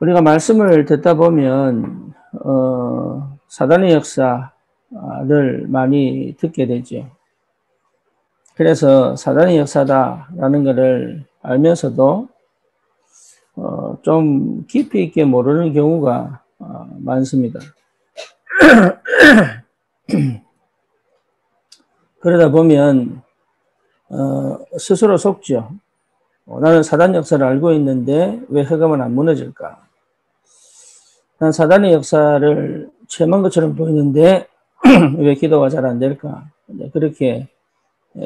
우리가 말씀을 듣다 보면 사단의 역사를 많이 듣게 되죠. 그래서 사단의 역사다라는 것을 알면서도 좀 깊이 있게 모르는 경우가 많습니다. 그러다 보면 스스로 속죠. 나는 사단 역사를 알고 있는데 왜 흑암은 안 무너질까? 난 사단의 역사를 체험한 것처럼 보이는데 왜 기도가 잘 안 될까? 그렇게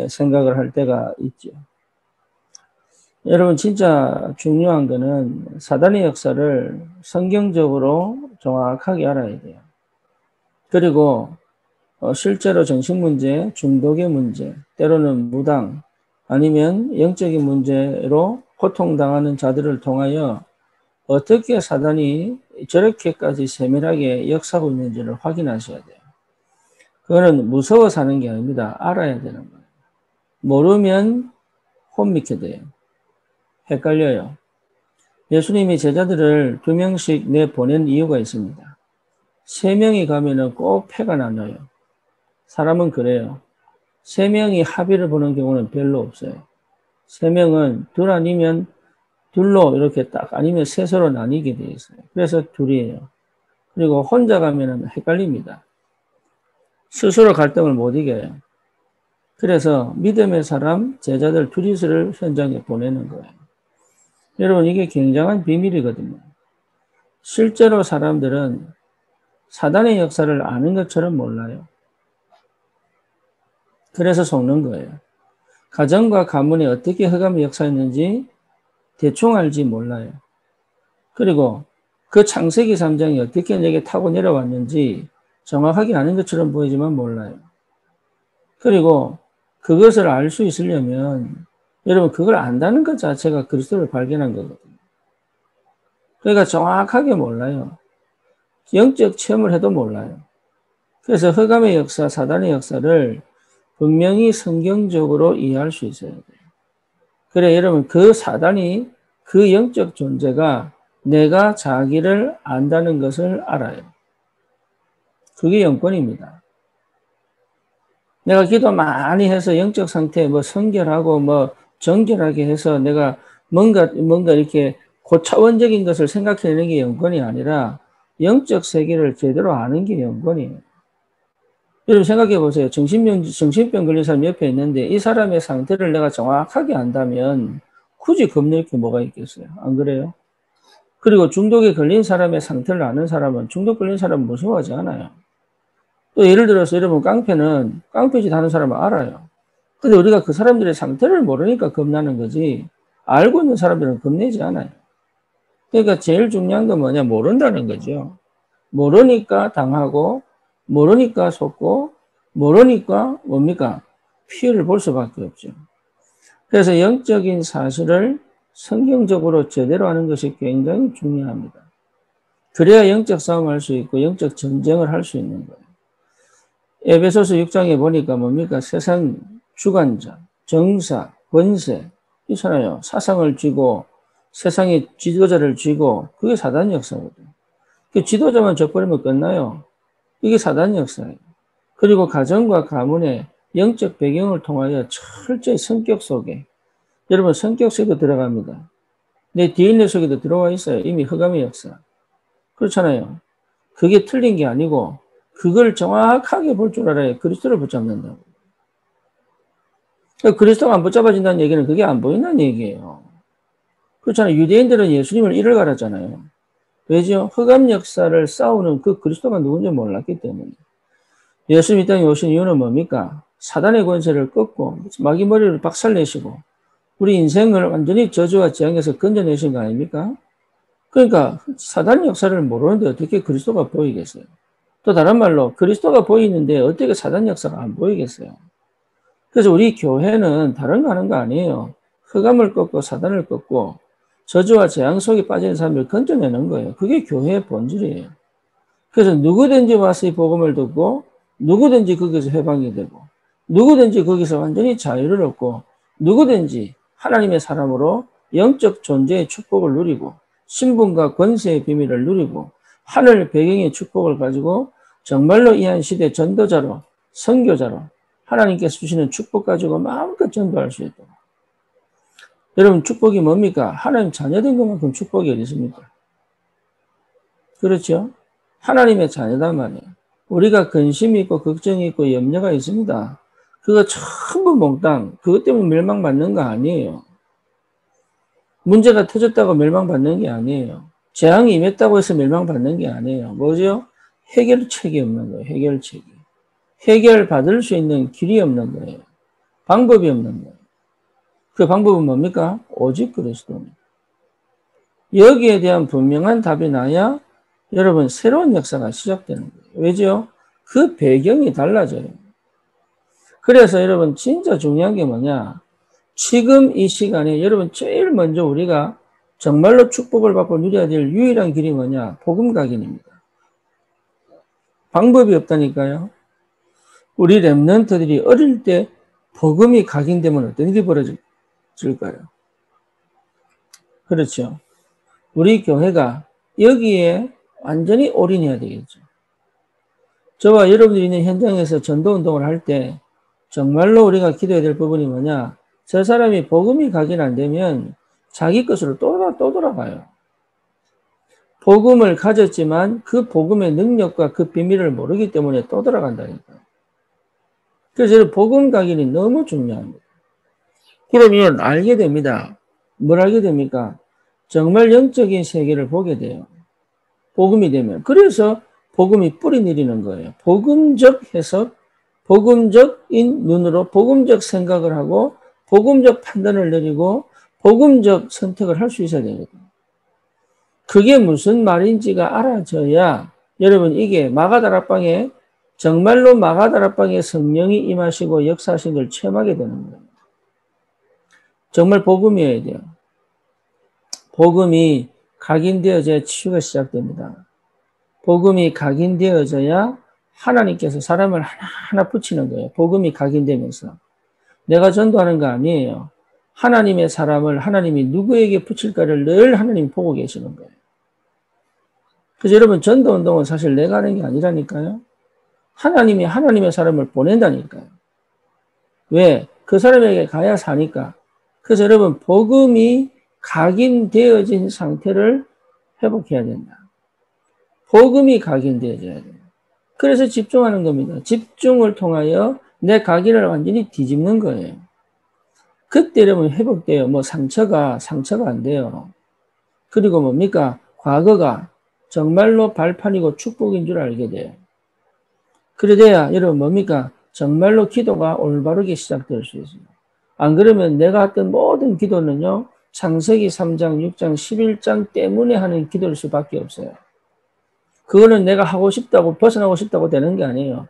생각을 할 때가 있죠. 여러분 진짜 중요한 거는 사단의 역사를 성경적으로 정확하게 알아야 돼요. 그리고 실제로 정신문제, 중독의 문제, 때로는 무당, 아니면 영적인 문제로 고통당하는 자들을 통하여 어떻게 사단이 저렇게까지 세밀하게 역사하고 있는지를 확인하셔야 돼요. 그거는 무서워 사는 게 아닙니다. 알아야 되는 거예요. 모르면 혼미게 돼요. 헷갈려요. 예수님이 제자들을 2명씩 내보낸 이유가 있습니다. 3명이 가면은 꼭 패가 나눠요. 사람은 그래요. 3명이 합의를 보는 경우는 별로 없어요. 3명은 둘 아니면 둘로 이렇게 딱 아니면 셋으로 나뉘게 되어 있어요. 그래서 둘이에요. 그리고 혼자 가면은 헷갈립니다. 스스로 갈등을 못 이겨요. 그래서 믿음의 사람, 제자들 둘이서를 현장에 보내는 거예요. 여러분 이게 굉장한 비밀이거든요. 실제로 사람들은 사단의 역사를 아는 것처럼 몰라요. 그래서 속는 거예요. 가정과 가문에 어떻게 흑암이 역사했는지 대충 알지 몰라요. 그리고 그 창세기 3장이 어떻게 내게 타고 내려왔는지 정확하게 아는 것처럼 보이지만 몰라요. 그리고 그것을 알 수 있으려면 여러분 그걸 안다는 것 자체가 그리스도를 발견한 거거든요. 그러니까 정확하게 몰라요. 영적 체험을 해도 몰라요. 그래서 흑암의 역사, 사단의 역사를 분명히 성경적으로 이해할 수 있어야 돼요. 그래 여러분 그 사단이 그 영적 존재가 내가 자기를 안다는 것을 알아요. 그게 영권입니다. 내가 기도 많이 해서 영적 상태 성결하고 정결하게 해서 내가 뭔가 이렇게 고차원적인 것을 생각해내는 게 영권이 아니라 영적 세계를 제대로 아는 게 영권이에요. 여러분 생각해 보세요. 정신병 걸린 사람 옆에 있는데 이 사람의 상태를 내가 정확하게 안다면 굳이 겁낼 게 뭐가 있겠어요? 안 그래요? 그리고 중독에 걸린 사람의 상태를 아는 사람은 중독 걸린 사람은 무서워하지 않아요. 또 예를 들어서 여러분 깡패짓 하는 사람은 알아요. 근데 우리가 그 사람들의 상태를 모르니까 겁나는 거지 알고 있는 사람들은 겁내지 않아요. 그러니까 제일 중요한 건 뭐냐? 모른다는 거죠. 모르니까 당하고 모르니까 속고 모르니까 뭡니까? 피해를 볼 수밖에 없죠. 그래서 영적인 사실을 성경적으로 제대로 하는 것이 굉장히 중요합니다. 그래야 영적 싸움을 할 수 있고 영적 전쟁을 할 수 있는 거예요. 에베소서 6장에 보니까 뭡니까? 세상 주관자, 정사, 권세 있잖아요. 사상을 쥐고 세상의 지도자를 쥐고 그게 사단 역사거든요. 그 지도자만 져버리면 끝나요. 이게 사단 역사예요. 그리고 가정과 가문의 영적 배경을 통하여 철저히 성격 속에 여러분 성격 속에도 들어갑니다. 내 DNA 속에도 들어와 있어요. 이미 흑암의 역사. 그렇잖아요. 그게 틀린 게 아니고 그걸 정확하게 볼 줄 알아야 그리스도를 붙잡는다고. 그리스도가 안 붙잡아진다는 얘기는 그게 안 보인다는 얘기예요. 그렇잖아요. 유대인들은 예수님을 이를 갈았잖아요. 왜죠? 흑암 역사를 싸우는 그 그리스도가 누군지 몰랐기 때문에. 예수님이 이 땅에 오신 이유는 뭡니까? 사단의 권세를 꺾고 마귀 머리를 박살내시고 우리 인생을 완전히 저주와 재앙에서 건져내신 거 아닙니까? 그러니까 사단 역사를 모르는데 어떻게 그리스도가 보이겠어요? 또 다른 말로 그리스도가 보이는데 어떻게 사단 역사가 안 보이겠어요? 그래서 우리 교회는 다른 거 하는 거 아니에요. 흑암을 꺾고 사단을 꺾고 저주와 재앙 속에 빠진 사람을 건져내는 거예요. 그게 교회의 본질이에요. 그래서 누구든지 와서 이 복음을 듣고 누구든지 거기서 해방이 되고 누구든지 거기서 완전히 자유를 얻고 누구든지 하나님의 사람으로 영적 존재의 축복을 누리고 신분과 권세의 비밀을 누리고 하늘 배경의 축복을 가지고 정말로 이 한 시대 전도자로 선교자로 하나님께서 주시는 축복 가지고 마음껏 전도할 수 있도록. 여러분 축복이 뭡니까? 하나님 자녀된 것만큼 축복이 어디 있습니까? 그렇죠? 하나님의 자녀단 말이에요. 우리가 근심이 있고 걱정이 있고 염려가 있습니다. 그거 전부 몽땅 그것 때문에 멸망받는 거 아니에요. 문제가 터졌다고 멸망받는 게 아니에요. 재앙이 임했다고 해서 멸망받는 게 아니에요. 뭐죠? 해결책이 없는 거예요. 해결책이. 해결받을 수 있는 길이 없는 거예요. 방법이 없는 거예요. 그 방법은 뭡니까? 오직 그리스도입니다. 여기에 대한 분명한 답이 나야 여러분 새로운 역사가 시작되는 거예요. 왜죠? 그 배경이 달라져요. 그래서 여러분 진짜 중요한 게 뭐냐? 지금 이 시간에 여러분 제일 먼저 우리가 정말로 축복을 받고 누려야 될 유일한 길이 뭐냐? 복음 각인입니다. 방법이 없다니까요. 우리 렘넌트들이 어릴 때 복음이 각인되면 어떤 일이 벌어질까요? 그렇죠. 우리 교회가 여기에 완전히 올인해야 되겠죠. 저와 여러분들이 있는 현장에서 전도운동을 할 때 정말로 우리가 기도해야 될 부분이 뭐냐? 저 사람이 복음이 각인 안 되면 자기 것으로 또 돌아가요. 복음을 가졌지만 그 복음의 능력과 그 비밀을 모르기 때문에 또 돌아간다니까요. 그래서 복음 각인이 너무 중요합니다. 그러면 알게 됩니다. 뭘 알게 됩니까? 정말 영적인 세계를 보게 돼요. 복음이 되면. 그래서 복음이 뿌리 내리는 거예요. 복음적 해석, 복음적인 눈으로 복음적 생각을 하고 복음적 판단을 내리고 복음적 선택을 할 수 있어야 되거든요. 그게 무슨 말인지가 알아져야 여러분 이게 마가다락방에 정말로 마가다락방에 성령이 임하시고 역사하신 걸 체험하게 되는 거예요. 정말 복음이어야 돼요. 복음이 각인되어져야 치유가 시작됩니다. 복음이 각인되어져야 하나님께서 사람을 하나하나 붙이는 거예요. 복음이 각인되면서. 내가 전도하는 거 아니에요. 하나님의 사람을 하나님이 누구에게 붙일까를 늘 하나님이 보고 계시는 거예요. 그래서 여러분 전도운동은 사실 내가 하는 게 아니라니까요. 하나님이 하나님의 사람을 보낸다니까요. 왜? 그 사람에게 가야 사니까. 그래서 여러분 복음이 각인되어진 상태를 회복해야 된다. 복음이 각인되어져야 돼요. 그래서 집중하는 겁니다. 집중을 통하여 내 각인을 완전히 뒤집는 거예요. 그때 여러분 회복돼요. 뭐 상처가 안 돼요. 그리고 뭡니까? 과거가 정말로 발판이고 축복인 줄 알게 돼요. 그래야 여러분 뭡니까? 정말로 기도가 올바르게 시작될 수 있어요. 안 그러면 내가 했던 모든 기도는요. 창세기 3장, 6장, 11장 때문에 하는 기도일 수밖에 없어요. 그거는 내가 하고 싶다고 벗어나고 싶다고 되는 게 아니에요.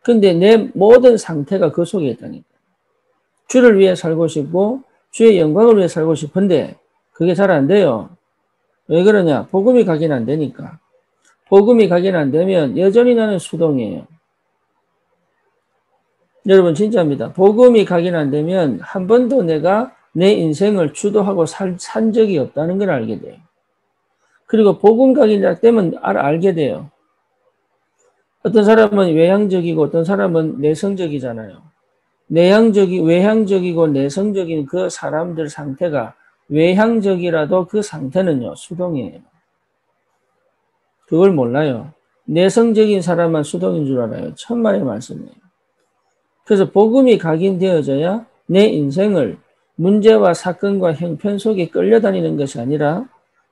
근데 내 모든 상태가 그 속에 있다니까. 주를 위해 살고 싶고 주의 영광을 위해 살고 싶은데 그게 잘 안 돼요. 왜 그러냐? 복음이 각인 안 되니까. 복음이 각인 안 되면 여전히 나는 수동이에요. 여러분 진짜입니다. 복음이 각인 안 되면 한 번도 내가 내 인생을 주도하고 산 적이 없다는 걸 알게 돼요. 그리고 복음 각인이 되면 알게 돼요. 어떤 사람은 외향적이고 어떤 사람은 내성적이잖아요. 외향적이고 내성적인 그 사람들 상태가 외향적이라도 그 상태는요, 수동이에요. 그걸 몰라요. 내성적인 사람만 수동인 줄 알아요. 천만의 말씀이에요. 그래서 복음이 각인되어져야 내 인생을 문제와 사건과 형편 속에 끌려다니는 것이 아니라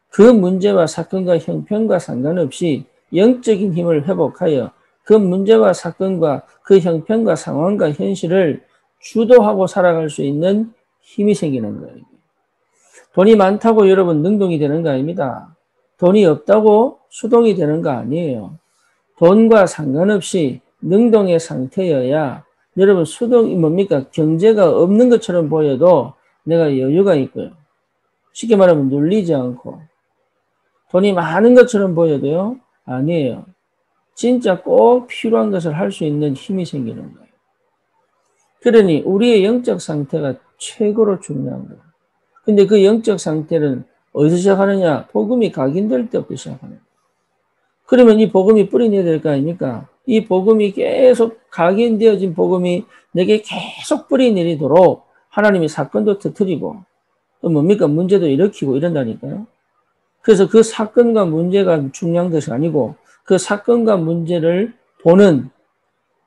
그 문제와 사건과 형편과 상관없이 영적인 힘을 회복하여 그 문제와 사건과 그 형편과 상황과 현실을 주도하고 살아갈 수 있는 힘이 생기는 거예요. 돈이 많다고 여러분 능동이 되는 거 아닙니다. 돈이 없다고 수동이 되는 거 아니에요. 돈과 상관없이 능동의 상태여야 여러분 수동이 뭡니까? 경제가 없는 것처럼 보여도 내가 여유가 있고요. 쉽게 말하면 눌리지 않고 돈이 많은 것처럼 보여도요. 아니에요. 진짜 꼭 필요한 것을 할 수 있는 힘이 생기는 거예요. 그러니 우리의 영적 상태가 최고로 중요한 거예요. 근데 그 영적 상태는 어디서 시작하느냐? 복음이 각인될 때부터 시작하는 거예요. 그러면 이 복음이 뿌리내야 될 거 아닙니까? 이 복음이 계속 각인되어진 복음이 내게 계속 뿌리내리도록 하나님이 사건도 터뜨리고 또 뭡니까? 문제도 일으키고 이런다니까요. 그래서 그 사건과 문제가 중요한 것이 아니고 그 사건과 문제를 보는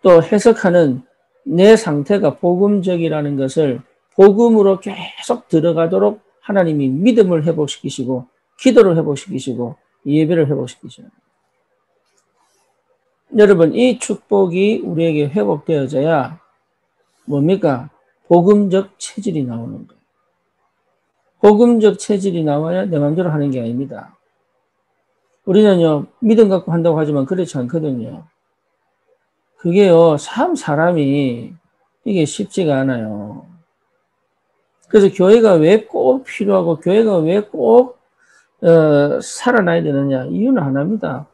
또 해석하는 내 상태가 복음적이라는 것을 복음으로 계속 들어가도록 하나님이 믿음을 회복시키시고 기도를 회복시키시고 예배를 회복시키시는 거예요. 여러분, 이 축복이 우리에게 회복되어져야 뭡니까? 복음적 체질이 나오는 거예요. 복음적 체질이 나와야 내 마음대로 하는 게 아닙니다. 우리는요, 믿음 갖고 한다고 하지만 그렇지 않거든요. 그게요, 사람이 이게 쉽지가 않아요. 그래서 교회가 왜 꼭 필요하고 교회가 왜 꼭 살아나야 되느냐? 이유는 하나입니다.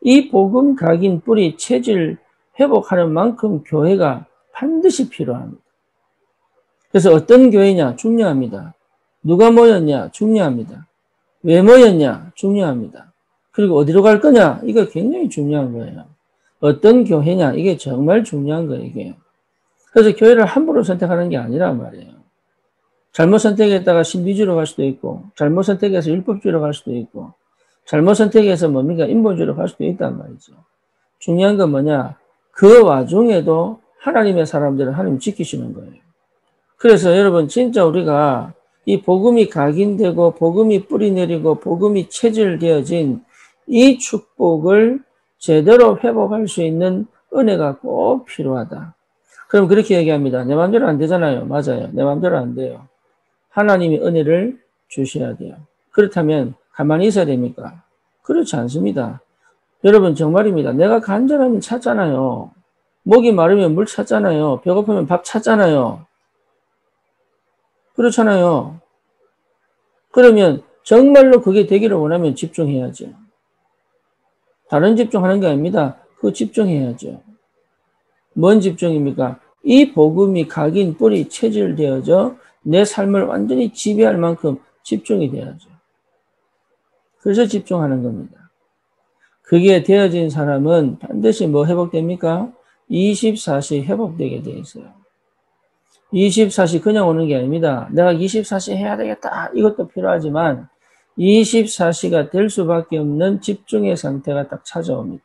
이 복음 각인 뿌리 체질 회복하는 만큼 교회가 반드시 필요합니다. 그래서 어떤 교회냐? 중요합니다. 누가 모였냐? 중요합니다. 왜 모였냐? 중요합니다. 그리고 어디로 갈 거냐? 이거 굉장히 중요한 거예요. 어떤 교회냐? 이게 정말 중요한 거예요, 이게. 그래서 교회를 함부로 선택하는 게 아니란 말이에요. 잘못 선택했다가 신비주의로 갈 수도 있고, 잘못 선택해서 율법주의로 갈 수도 있고, 잘못 선택해서 뭡니까? 인본주의로 갈 수도 있단 말이죠. 중요한 건 뭐냐? 그 와중에도 하나님의 사람들을 하나님 지키시는 거예요. 그래서 여러분, 진짜 우리가 이 복음이 각인되고, 복음이 뿌리내리고, 복음이 체질되어진 이 축복을 제대로 회복할 수 있는 은혜가 꼭 필요하다. 그럼 그렇게 얘기합니다. 내 마음대로 안 되잖아요. 맞아요. 내 마음대로 안 돼요. 하나님이 은혜를 주셔야 돼요. 그렇다면 가만히 있어야 됩니까? 그렇지 않습니다. 여러분 정말입니다. 내가 간절하면 찾잖아요. 목이 마르면 물 찾잖아요. 배고프면 밥 찾잖아요. 그렇잖아요. 그러면 정말로 그게 되기를 원하면 집중해야죠. 다른 집중하는 게 아닙니다. 그거 집중해야죠. 뭔 집중입니까? 이 복음이 각인 뿌리 체질되어져 내 삶을 완전히 지배할 만큼 집중이 돼야죠. 그래서 집중하는 겁니다. 그게 되어진 사람은 반드시 뭐 회복됩니까? 24시 회복되게 돼 있어요. 24시 그냥 오는 게 아닙니다. 내가 24시 해야 되겠다. 이것도 필요하지만 24시가 될 수밖에 없는 집중의 상태가 딱 찾아옵니다.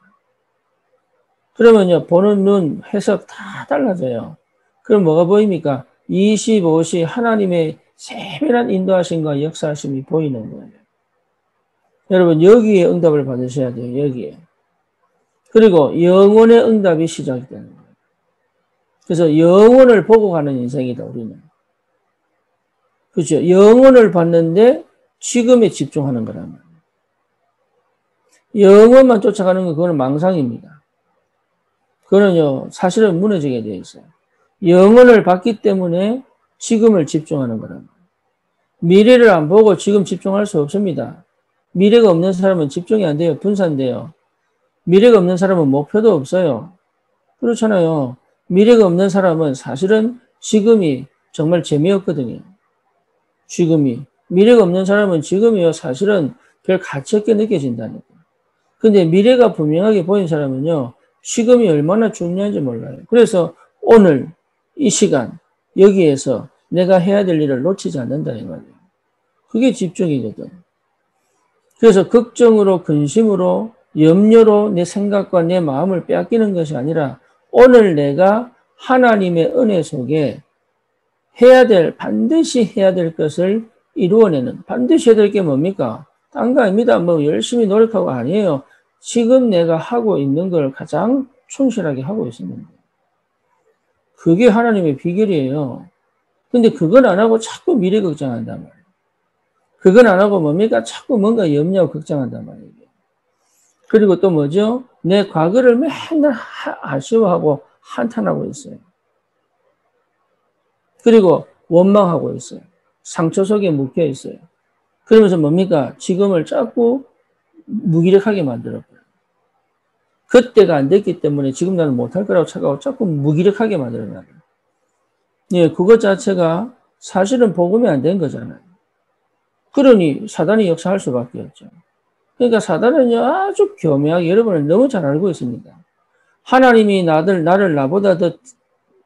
그러면요, 보는 눈, 해석 다 달라져요. 그럼 뭐가 보입니까? 25시 하나님의 세밀한 인도하심과 역사하심이 보이는 거예요. 여러분, 여기에 응답을 받으셔야 돼요, 여기에. 그리고 영혼의 응답이 시작이 되는 거예요. 그래서 영혼을 보고 가는 인생이다, 우리는. 그렇죠? 영혼을 봤는데 지금에 집중하는 거란 말이에요. 영혼만 쫓아가는 건 그거는 망상입니다. 그거는요, 사실은 무너지게 되어 있어요. 영혼을 봤기 때문에 지금을 집중하는 거란 말이에요. 미래를 안 보고 지금 집중할 수 없습니다. 미래가 없는 사람은 집중이 안 돼요. 분산돼요. 미래가 없는 사람은 목표도 없어요. 그렇잖아요. 미래가 없는 사람은 사실은 지금이 정말 재미없거든요. 지금이. 미래가 없는 사람은 지금이요. 사실은 별 가치 없게 느껴진다니까. 근데 미래가 분명하게 보인 사람은요. 지금이 얼마나 중요한지 몰라요. 그래서 오늘 이 시간 여기에서 내가 해야 될 일을 놓치지 않는다 이 말이에요. 그게 집중이거든. 그래서 걱정으로 근심으로 염려로 내 생각과 내 마음을 빼앗기는 것이 아니라 오늘 내가 하나님의 은혜 속에 해야 될, 반드시 해야 될 것을 이루어내는, 반드시 해야 될 게 뭡니까? 딴 거 아닙니다. 뭐 열심히 노력하고 아니에요. 지금 내가 하고 있는 걸 가장 충실하게 하고 있습니다. 그게 하나님의 비결이에요. 근데 그건 안 하고 자꾸 미래 걱정한단 말이에요. 그건 안 하고 뭡니까? 자꾸 뭔가 염려하고 걱정한단 말이에요. 그리고 또 뭐죠? 내 과거를 맨날 아쉬워하고 한탄하고 있어요. 그리고 원망하고 있어요. 상처 속에 묶여 있어요. 그러면서 뭡니까? 지금을 자꾸 무기력하게 만들어버려요. 그때가 안 됐기 때문에 지금 나는 못할 거라고 착각하고 자꾸 무기력하게 만들어놔요. 예, 그것 자체가 사실은 복음이 안 된 거잖아요. 그러니 사단이 역사할 수밖에 없죠. 그러니까 사단은요, 아주 교묘하게 여러분을 너무 잘 알고 있습니다. 하나님이 나를 나보다 더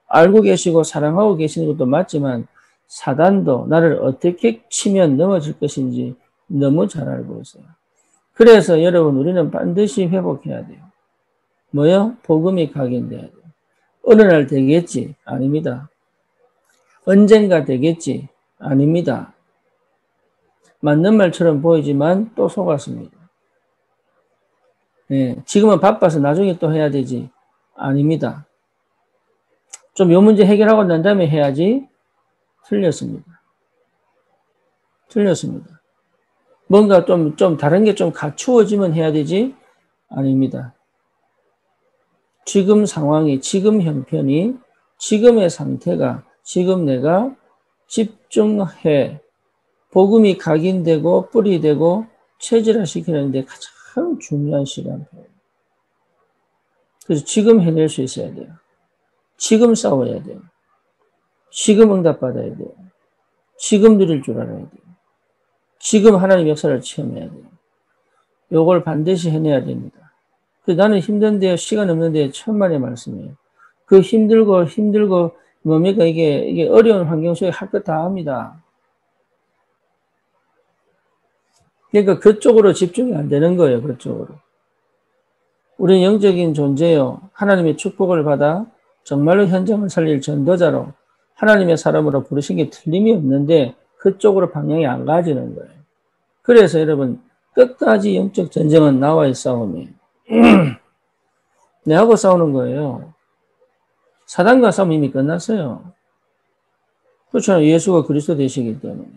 알고 계시고 사랑하고 계시는 것도 맞지만 사단도 나를 어떻게 치면 넘어질 것인지 너무 잘 알고 있어요. 그래서 여러분 우리는 반드시 회복해야 돼요. 뭐요? 복음이 각인돼야 돼요. 어느 날 되겠지? 아닙니다. 언젠가 되겠지? 아닙니다. 맞는 말처럼 보이지만 또 속았습니다. 예, 지금은 바빠서 나중에 또 해야 되지? 아닙니다. 좀 요 문제 해결하고 난 다음에 해야지? 틀렸습니다. 틀렸습니다. 뭔가 좀 다른 게 좀 갖추어지면 해야 되지? 아닙니다. 지금 상황이, 지금 형편이, 지금의 상태가, 지금 내가 집중해, 복음이 각인되고 뿌리되고 체질화시키는 데 가장 중요한 시간표예요. 그래서 지금 해낼 수 있어야 돼요. 지금 싸워야 돼요. 지금 응답받아야 돼요. 지금 누릴 줄 알아야 돼요. 지금 하나님 역사를 체험해야 돼요. 요걸 반드시 해내야 됩니다. 나는 힘든데요. 시간 없는데 천만의 말씀이에요. 그 힘들고 뭡니까? 이게 어려운 환경 속에 할 것 다 합니다. 그러니까 그쪽으로 집중이 안 되는 거예요. 그쪽으로. 우리는 영적인 존재요. 하나님의 축복을 받아 정말로 현장을 살릴 전도자로 하나님의 사람으로 부르신 게 틀림이 없는데 그쪽으로 방향이 안 가지는 거예요. 그래서 여러분 끝까지 영적 전쟁은 나와의 싸움이에요. 내하고 싸우는 거예요. 사단과 싸움 이미 끝났어요. 그렇죠. 예수가 그리스도 되시기 때문에.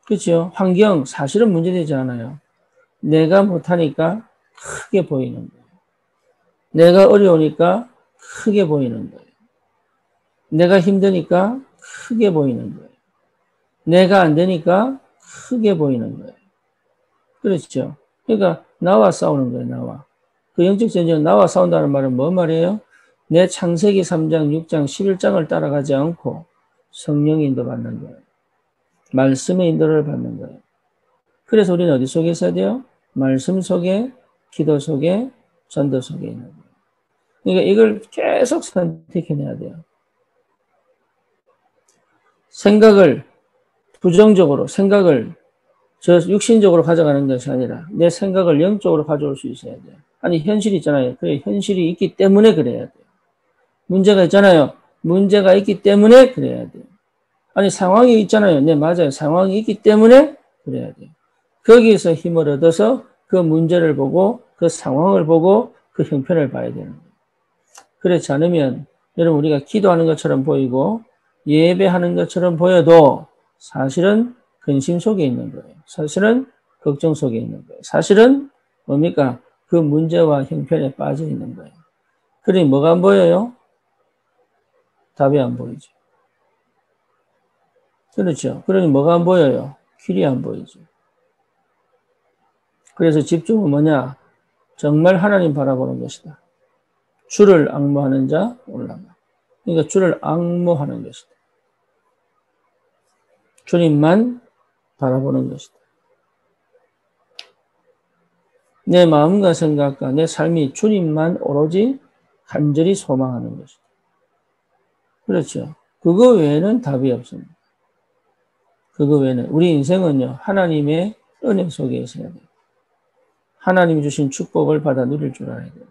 그렇죠. 환경 사실은 문제되지 않아요. 내가 못하니까 크게 보이는 거예요. 내가 어려우니까 크게 보이는 거예요. 내가 힘드니까 크게 보이는 거예요. 내가 안 되니까 크게 보이는 거예요. 그렇죠. 그러니까 나와 싸우는 거예요. 나와. 그 영적 전쟁은 나와 싸운다는 말은 뭔 말이에요? 내 창세기 3장, 6장, 11장을 따라가지 않고 성령의 인도 받는 거예요. 말씀의 인도를 받는 거예요. 그래서 우리는 어디 속에 있어야 돼요? 말씀 속에, 기도 속에, 전도 속에 있는 거예요. 그러니까 이걸 계속 선택해내야 돼요. 생각을 부정적으로, 생각을 육신적으로 가져가는 것이 아니라 내 생각을 영적으로 가져올 수 있어야 돼요. 아니, 현실이 있잖아요. 그래, 현실이 있기 때문에 그래야 돼요. 문제가 있잖아요. 문제가 있기 때문에 그래야 돼요. 아니, 상황이 있잖아요. 네, 맞아요. 상황이 있기 때문에 그래야 돼요. 거기에서 힘을 얻어서 그 문제를 보고 그 상황을 보고 그 형편을 봐야 되는 거예요. 그렇지 않으면 여러분 우리가 기도하는 것처럼 보이고 예배하는 것처럼 보여도 사실은 근심 속에 있는 거예요. 사실은 걱정 속에 있는 거예요. 사실은 뭡니까? 그 문제와 형편에 빠져 있는 거예요. 그러니 뭐가 안 보여요? 답이 안 보이죠. 그렇죠. 그러니 뭐가 안 보여요? 길이 안 보이죠. 그래서 집중은 뭐냐? 정말 하나님 바라보는 것이다. 주를 앙모하는 자 올라가. 그러니까 주를 앙모하는 것이다. 주님만 바라보는 것이다. 내 마음과 생각과 내 삶이 주님만 오로지 간절히 소망하는 것이다. 그렇죠. 그거 외에는 답이 없습니다. 그거 외에는 우리 인생은요. 하나님의 은혜 속에 있어야 돼요. 하나님이 주신 축복을 받아 누릴 줄 알아야 돼요.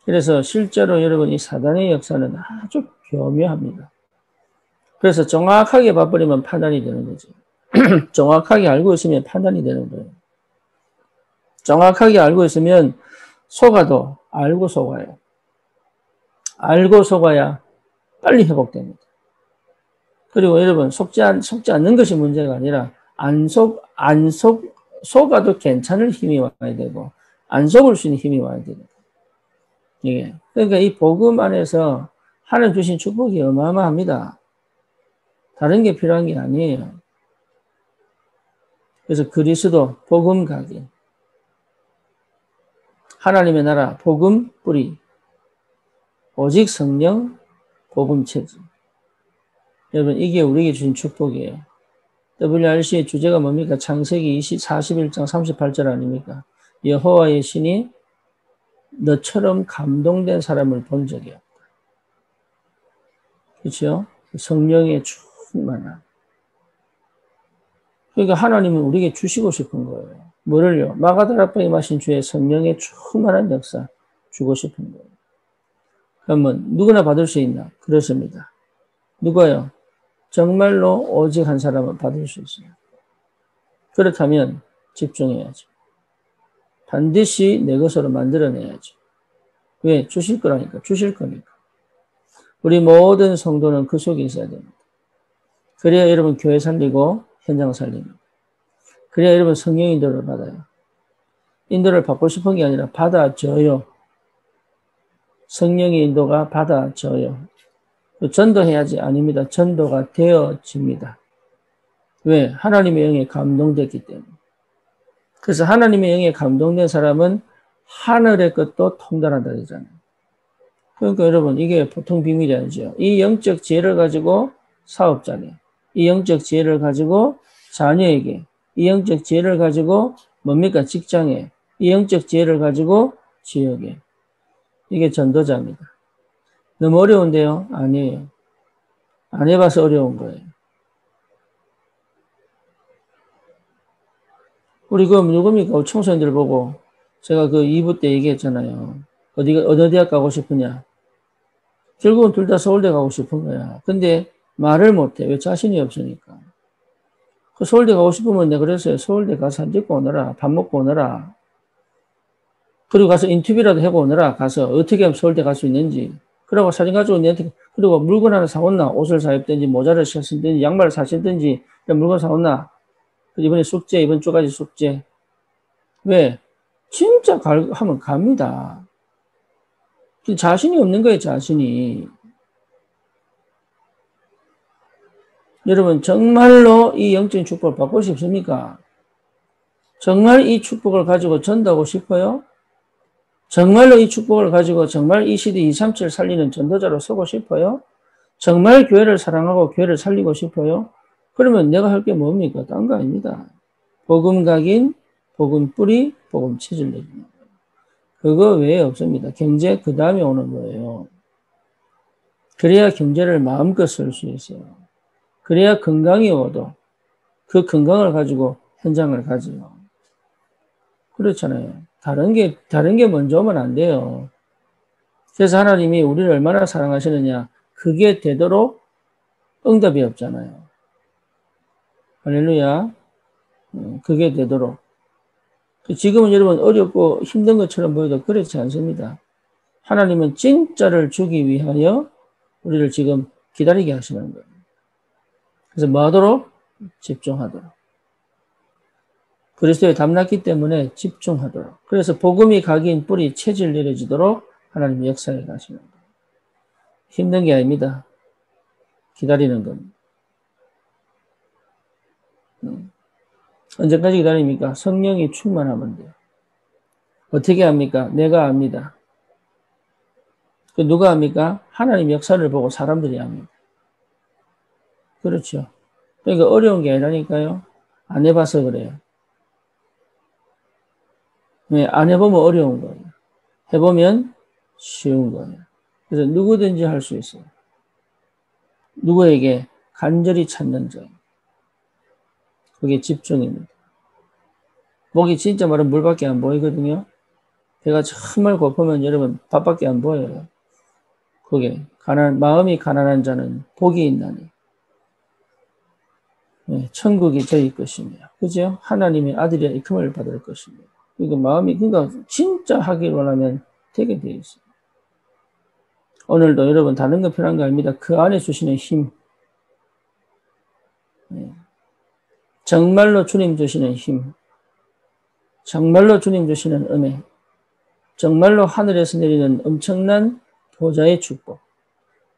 그래서 실제로 여러분 이 사단의 역사는 아주 교묘합니다. 그래서 정확하게 봐버리면 판단이 되는 거죠. 정확하게 알고 있으면 판단이 되는 거예요. 정확하게 알고 있으면 속아도 알고 속아요. 알고 속아야 빨리 회복됩니다. 그리고 여러분 속지 않는 것이 문제가 아니라 속아도 괜찮을 힘이 와야 되고 안 속을 수 있는 힘이 와야 됩니다. 예. 그러니까 이 복음 안에서 하나님 주신 축복이 어마어마합니다. 다른 게 필요한 게 아니에요. 그래서 그리스도 복음 각인, 하나님의 나라 복음 뿌리, 오직 성령 복음 체질. 여러분 이게 우리에게 주신 축복이에요. WRC의 주제가 뭡니까? 창세기 41장 38절 아닙니까? 여호와의 신이 너처럼 감동된 사람을 본 적이 없다. 그렇죠? 성령의 충만함. 그러니까 하나님은 우리에게 주시고 싶은 거예요. 뭐를요? 마가다락방에 마신 주의 성령의 충만한 역사 주고 싶은 거예요. 그러면 누구나 받을 수 있나? 그렇습니다. 누가요? 정말로 오직 한 사람은 받을 수 있어요. 그렇다면 집중해야죠. 반드시 내 것으로 만들어내야죠. 왜? 주실 거라니까. 주실 거니까. 우리 모든 성도는 그 속에 있어야 됩니다. 그래야 여러분 교회 살리고 현장 살립니다. 그래야 여러분 성령 인도를 받아요. 인도를 받고 싶은 게 아니라 받아줘요. 성령의 인도가 받아줘요. 전도해야지 아닙니다. 전도가 되어집니다. 왜? 하나님의 영에 감동됐기 때문에. 그래서 하나님의 영에 감동된 사람은 하늘의 것도 통달한다 되잖아요. 그러니까 여러분 이게 보통 비밀이 아니죠. 이 영적 지혜를 가지고 사업자에게, 이 영적 지혜를 가지고 자녀에게, 이 영적 지혜를 가지고 뭡니까? 직장에, 이 영적 지혜를 가지고 지역에. 이게 전도자입니다. 너무 어려운데요? 아니에요. 안 해봐서 어려운 거예요. 우리 그 누굽니까? 청소년들 보고 제가 그 2부 때 얘기했잖아요. 어느 대학 가고 싶으냐? 결국은 둘 다 서울대 가고 싶은 거야. 근데 말을 못해. 왜? 자신이 없으니까. 그 서울대 가고 싶으면 내가 그랬어요. 서울대 가서 사진 찍고 오너라. 밥 먹고 오너라. 그리고 가서 인터뷰라도 해고 오너라. 가서 어떻게 하면 서울대 갈 수 있는지. 그러고 사진 가지고 내한테, 그리고 물건 하나 사왔나? 옷을 사입든지, 모자를 사신든지, 양말을 사신든지, 이런 물건 사왔나? 이번에 숙제, 이번 주까지 숙제. 왜? 진짜 하면 갑니다. 자신이 없는 거예요, 자신이. 여러분, 정말로 이 영적인 축복을 받고 싶습니까? 정말 이 축복을 가지고 전도하고 싶어요? 정말로 이 축복을 가지고 정말 이 시대 237을 살리는 전도자로 서고 싶어요? 정말 교회를 사랑하고 교회를 살리고 싶어요? 그러면 내가 할 게 뭡니까? 딴 거 아닙니다. 복음 각인, 복음 뿌리, 복음 치질 내주는 거예요. 그거 외에 없습니다. 경제 그 다음에 오는 거예요. 그래야 경제를 마음껏 쓸 수 있어요. 그래야 건강이 오도 그 건강을 가지고 현장을 가지요. 그렇잖아요. 다른 게 먼저 오면 안 돼요. 그래서 하나님이 우리를 얼마나 사랑하시느냐. 그게 되도록 응답이 없잖아요. 할렐루야. 그게 되도록. 지금은 여러분 어렵고 힘든 것처럼 보여도 그렇지 않습니다. 하나님은 진짜를 주기 위하여 우리를 지금 기다리게 하시는 거예요. 그래서 뭐 하도록? 집중하도록. 그리스도의 담났기 때문에 집중하도록. 그래서 복음이 각인 뿌리 체질 내려지도록 하나님의 역사에 가시는 거예요. 힘든 게 아닙니다. 기다리는 겁니다. 언제까지 기다립니까? 성령이 충만하면 돼요. 어떻게 합니까? 내가 압니다. 누가 합니까? 하나님 역사를 보고 사람들이 합니다. 그렇죠. 그러니까 어려운 게 아니라니까요. 안 해봐서 그래요. 네, 안 해보면 어려운 거예요. 해보면 쉬운 거예요. 그래서 누구든지 할 수 있어요. 누구에게 간절히 찾는 자. 그게 집중입니다. 목이 진짜 마른 물밖에 안 보이거든요. 배가 정말 고프면 여러분 밥밖에 안 보여요. 그게 마음이 가난한 자는 복이 있나니 네, 천국이 저희 것이며 그죠? 하나님의 아들이라 일컬음을 받을 것이며 그러니까 진짜 하길 원하면 되게 되어 있어요. 오늘도 여러분 다른 거 필요한 거 아닙니다. 그 안에 주시는 힘 네. 정말로 주님 주시는 힘 정말로 주님 주시는 은혜 정말로 하늘에서 내리는 엄청난 보좌의 축복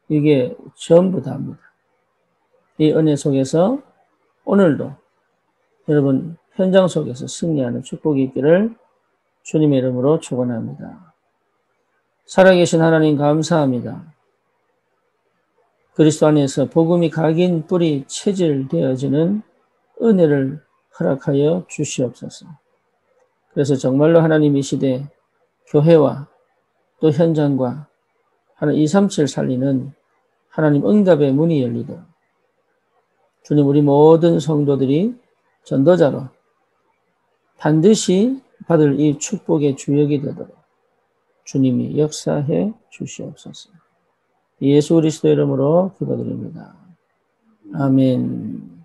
이게 전부 다입니다. 이 은혜 속에서 오늘도 여러분 현장 속에서 승리하는 축복이 있기를 주님의 이름으로 축원합니다. 살아계신 하나님 감사합니다. 그리스도 안에서 복음이 각인 뿌리 체질되어지는 은혜를 허락하여 주시옵소서. 그래서 정말로 하나님 이 시대 교회와 또 현장과 하나님 237 살리는 하나님 응답의 문이 열리도록 주님 우리 모든 성도들이 전도자로 반드시 받을 이 축복의 주역이 되도록 주님이 역사해 주시옵소서. 예수 그리스도 이름으로 기도드립니다. 아멘.